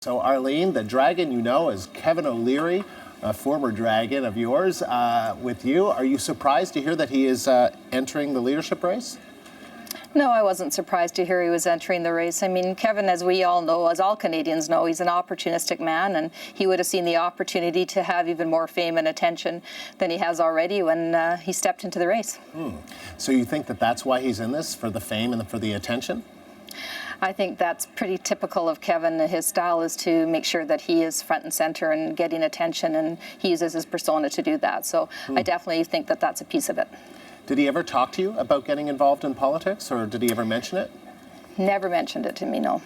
So Arlene, the dragon you know is Kevin O'Leary, a former dragon of yours, with you. Are you surprised to hear that he is entering the leadership race? No, I wasn't surprised to hear he was entering the race. I mean, Kevin, as we all know, as all Canadians know, he's an opportunistic man, and he would have seen the opportunity to have even more fame and attention than he has already when he stepped into the race. So you think that that's why he's in this, for the fame and for the attention? I think that's pretty typical of Kevin. His style is to make sure that he is front and center and getting attention, and he uses his persona to do that. So I definitely think that that's a piece of it. Did he ever talk to you about getting involved in politics, or did he ever mention it? Never mentioned it to me, no.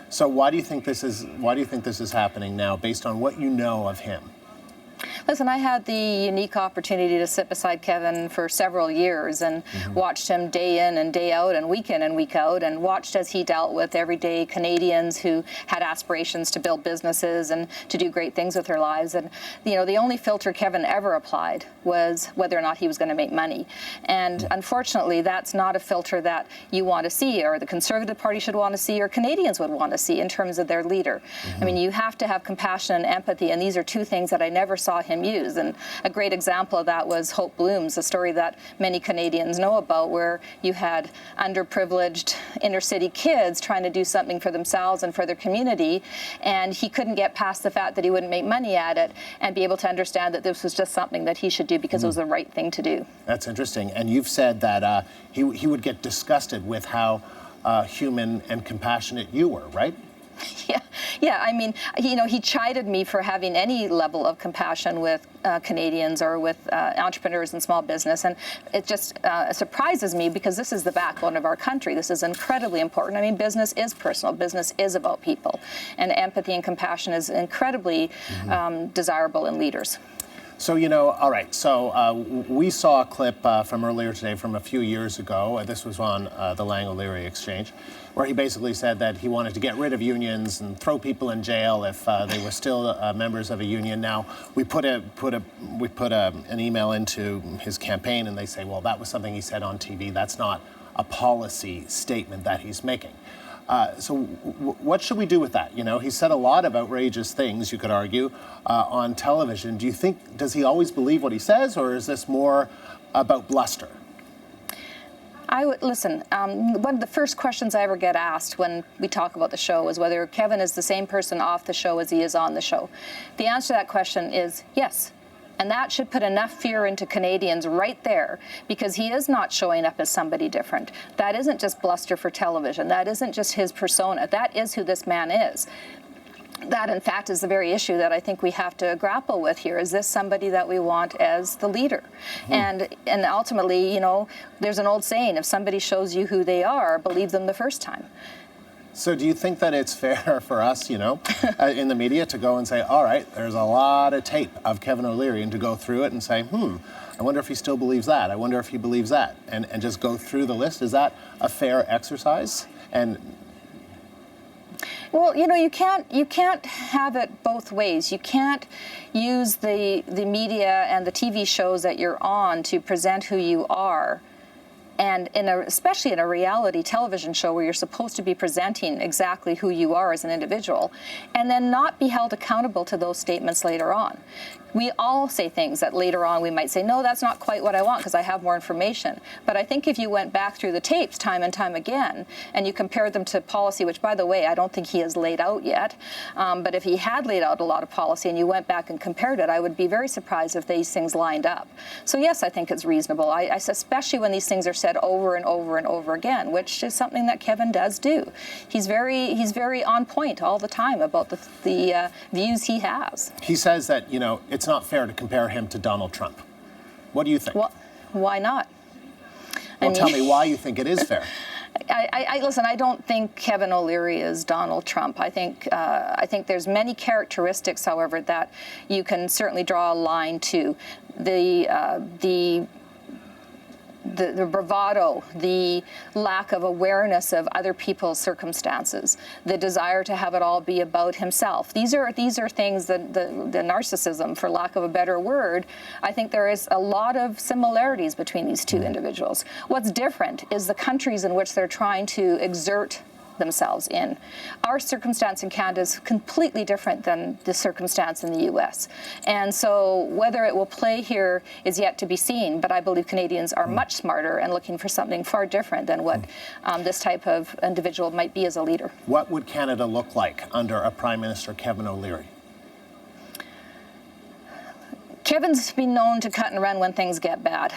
So why do you think this is happening now, based on what you know of him? Listen, I had the unique opportunity to sit beside Kevin for several years and watched him day in and day out and week in and week out, and watched as he dealt with everyday Canadians who had aspirations to build businesses and to do great things with their lives. And, you know, the only filter Kevin ever applied was whether or not he was going to make money. And unfortunately, that's not a filter that you want to see, or the Conservative Party should want to see, or Canadians would want to see in terms of their leader. I mean, you have to have compassion and empathy, and these are two things that I never saw him use. And a great example of that was Hope Blooms, a story that many Canadians know about, where you had underprivileged inner city kids trying to do something for themselves and for their community, and he couldn't get past the fact that he wouldn't make money at it and be able to understand that this was just something that he should do because it was the right thing to do. That's interesting. And you've said that he would get disgusted with how human and compassionate you were, right? Yeah. I mean, you know, he chided me for having any level of compassion with Canadians or with entrepreneurs and small business, and it just surprises me, because this is the backbone of our country. This is incredibly important. I mean, business is personal. Business is about people, and empathy and compassion is incredibly desirable in leaders. So, you know, all right, so we saw a clip from earlier today from a few years ago. This was on the Lang-O'Leary exchange, where he basically said that he wanted to get rid of unions and throw people in jail if they were still members of a union. Now, we put an email into his campaign, and they say, well, that was something he said on TV. That's not a policy statement that he's making. So what should we do with that? You know, he said a lot of outrageous things, you could argue, on television. Do you think, does he always believe what he says, or is this more about bluster? Listen, one of the first questions I ever get asked when we talk about the show is whether Kevin is the same person off the show as he is on the show. The answer to that question is yes. And that should put enough fear into Canadians right there, because he is not showing up as somebody different. That isn't just bluster for television. That isn't just his persona. That is who this man is. That, in fact, is the very issue that I think we have to grapple with here. Is this somebody that we want as the leader? And ultimately, you know, there's an old saying, if somebody shows you who they are, believe them the first time. So do you think that it's fair for us, you know, in the media to go and say, all right, there's a lot of tape of Kevin O'Leary, and to go through it and say, I wonder if he still believes that. I wonder if he believes that, and just go through the list? Is that a fair exercise? And well, you know, you can't have it both ways. You can't use the media and the TV shows that you're on to present who you are. And especially in a reality television show where you're supposed to be presenting exactly who you are as an individual, and then not be held accountable to those statements later on. We all say things that later on we might say, no, that's not quite what I want because I have more information. But I think if you went back through the tapes time and time again, and you compared them to policy, which, by the way, I don't think he has laid out yet, but if he had laid out a lot of policy and you went back and compared it, I would be very surprised if these things lined up. So yes, I think it's reasonable, especially when these things are said over and over and over again, which is something that Kevin does do. He's very on point all the time about the views he has. He says that, you know, it's not fair to compare him to Donald Trump. What do you think? Well, why not? Well, tell me why you think it is fair. Listen, I don't think Kevin O'Leary is Donald Trump. I think there's many characteristics, however, that you can certainly draw a line to. The bravado, the lack of awareness of other people's circumstances, the desire to have it all be about himself. These are things that the narcissism, for lack of a better word. I think there is a lot of similarities between these two individuals. What's different is the countries in which they're trying to exert themselves in. Our circumstance in Canada is completely different than the circumstance in the U.S. And so whether it will play here is yet to be seen, but I believe Canadians are much smarter and looking for something far different than what this type of individual might be as a leader. What would Canada look like under a Prime Minister Kevin O'Leary? Kevin's been known to cut and run when things get bad.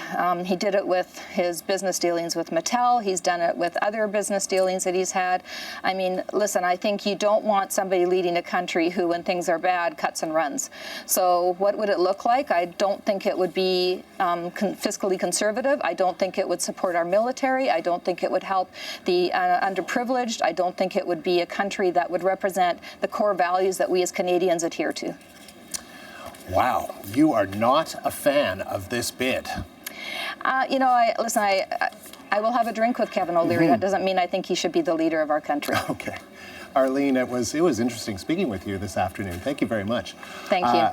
He did it with his business dealings with Mattel. He's done it with other business dealings that he's had. I mean, listen, I think you don't want somebody leading a country who, when things are bad, cuts and runs. So what would it look like? I don't think it would be fiscally conservative. I don't think it would support our military. I don't think it would help the underprivileged. I don't think it would be a country that would represent the core values that we as Canadians adhere to. Wow, you are not a fan of this bid. You know, I will have a drink with Kevin O'Leary. That doesn't mean I think he should be the leader of our country. Okay. Arlene, it was interesting speaking with you this afternoon. Thank you very much. Thank you.